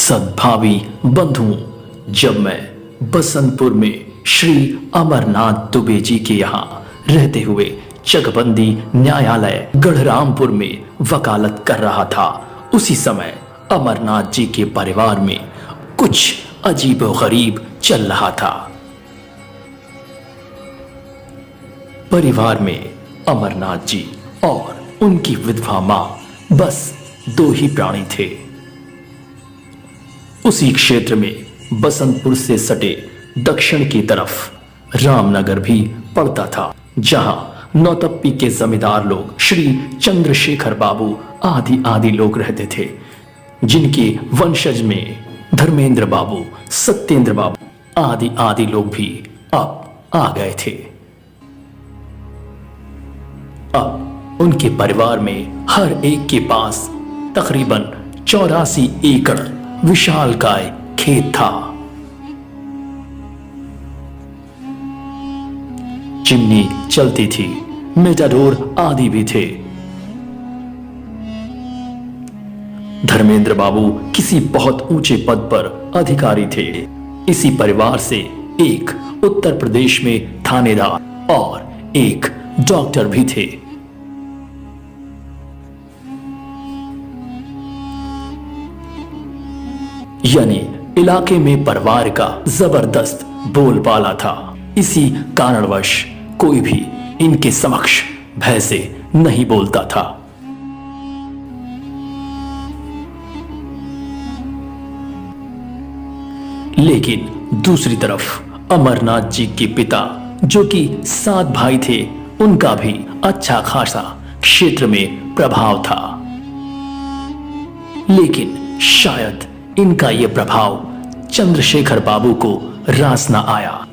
सद्भावी बंधुओं, जब मैं बसंतपुर में श्री अमरनाथ दुबे जी के यहाँ रहते हुए चकबंदी न्यायालय गढ़रामपुर में वकालत कर रहा था, उसी समय अमरनाथ जी के परिवार में कुछ अजीब गरीब चल रहा था। परिवार में अमरनाथ जी और उनकी विधवा मां बस दो ही प्राणी थे। उसी क्षेत्र में बसंतपुर से सटे दक्षिण की तरफ रामनगर भी पड़ता था, जहां नौतप्पी के जमींदार लोग श्री चंद्रशेखर बाबू आदि लोग रहते थे, जिनके वंशज में धर्मेंद्र बाबू, सत्येंद्र बाबू आदि लोग भी अब आ गए थे। अब उनके परिवार में हर एक के पास तकरीबन 84 एकड़ विशालकाय खेत था। चिमनी चलती थी, मेटाडोर आदि भी थे। धर्मेंद्र बाबू किसी बहुत ऊंचे पद पर अधिकारी थे। इसी परिवार से एक उत्तर प्रदेश में थानेदार और एक डॉक्टर भी थे। यानी इलाके में परिवार का जबरदस्त बोलबाला था। इसी कारणवश कोई भी इनके समक्ष भय से नहीं बोलता था। लेकिन दूसरी तरफ अमरनाथ जी के पिता, जो कि 7 भाई थे, उनका भी अच्छा खासा क्षेत्र में प्रभाव था। लेकिन शायद इनका यह प्रभाव चंद्रशेखर बाबू को रास न आया।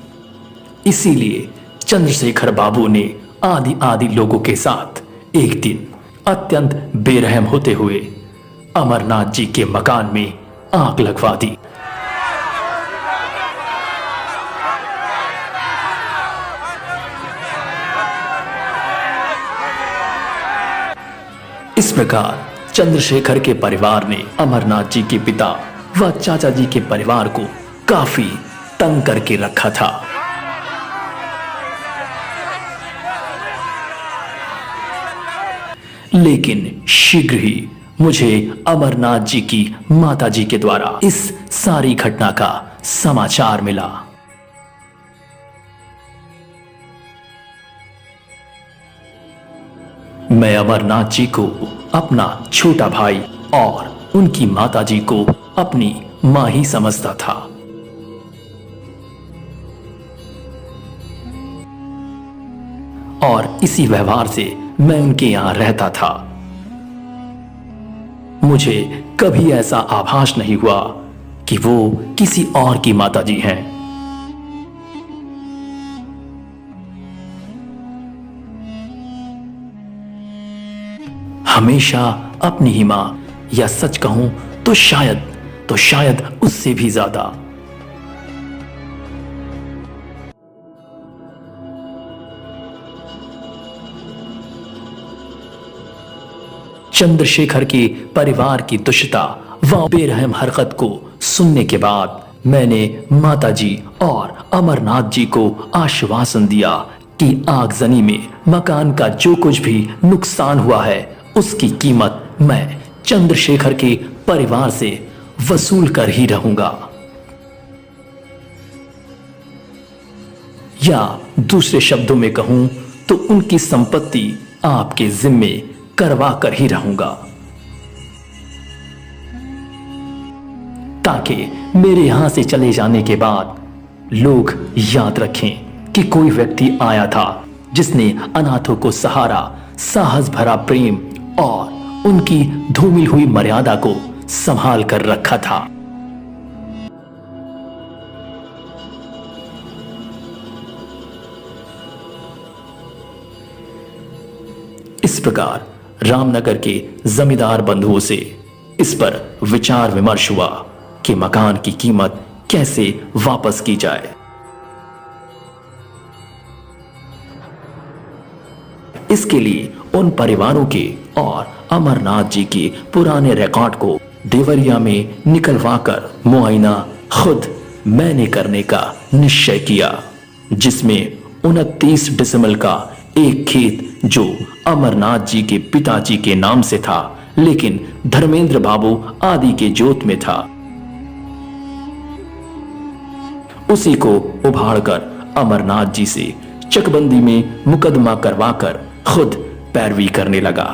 इसीलिए चंद्रशेखर बाबू ने आदि लोगों के साथ एक दिन अत्यंत बेरहम होते हुए अमरनाथ जी के मकान में आग लगवा दी। इस प्रकार चंद्रशेखर के परिवार ने अमरनाथ जी के पिता व चाचा जी के परिवार को काफी तंग करके रखा था। लेकिन शीघ्र ही मुझे अमरनाथ जी की माता जी के द्वारा इस सारी घटना का समाचार मिला। मैं अमरनाथ जी को अपना छोटा भाई और उनकी माता जी को अपनी मां ही समझता था। और इसी व्यवहार से मैं उनके यहां रहता था। मुझे कभी ऐसा आभास नहीं हुआ कि वो किसी और की माता जी हैं। हमेशा अपनी ही मां, या सच कहूं तो शायद उससे भी ज्यादा। चंद्रशेखर के परिवार की दुष्टता व बेरहम हरकत को सुनने के बाद मैंने माताजी और अमरनाथ जी को आश्वासन दिया कि आगजनी में मकान का जो कुछ भी नुकसान हुआ है, उसकी कीमत मैं चंद्रशेखर के परिवार से वसूल कर ही रहूंगा। या दूसरे शब्दों में कहूं तो उनकी संपत्ति आपके जिम्मे करवा कर ही रहूंगा, ताकि मेरे यहां से चले जाने के बाद लोग याद रखें कि कोई व्यक्ति आया था जिसने अनाथों को सहारा, साहस भरा प्रेम और उनकी धूमिल हुई मर्यादा को संभाल कर रखा था। इस प्रकार रामनगर के जमींदार बंधुओं से इस पर विचार विमर्श हुआ कि मकान की कीमत कैसे वापस की जाए। इसके लिए उन परिवारों के और अमरनाथ जी के पुराने रिकॉर्ड को देवरिया में निकलवाकर मुआयना खुद मैंने करने का निश्चय किया, जिसमें 29 डिसमिल का एक खेत जो अमरनाथ जी के पिताजी के नाम से था लेकिन धर्मेंद्र बाबू आदि के जोत में था, उसी को उभाड़कर अमरनाथ जी से चकबंदी में मुकदमा करवाकर खुद पैरवी करने लगा।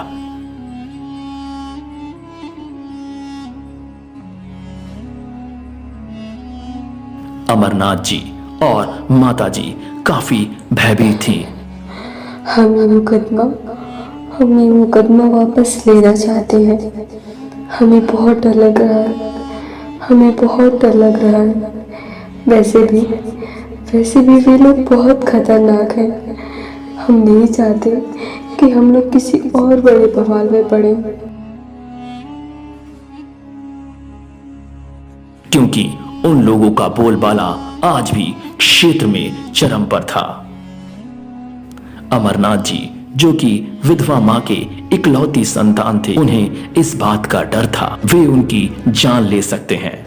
अमरनाथ जी और माता जी काफी भयभीत थीं। हम ये मुकदमा वापस लेना चाहते हैं। हमें बहुत डर लग रहा है, हमें बहुत डर लग रहा है। वैसे भी वे लोग बहुत खतरनाक हैं। हम नहीं चाहते कि हम लोग किसी और बड़े बवाल में पड़े, क्योंकि उन लोगों का बोलबाला आज भी क्षेत्र में चरम पर था। अमरनाथ जी जो कि विधवा मां के इकलौती संतान थे, उन्हें इस बात का डर था वे उनकी जान ले सकते हैं।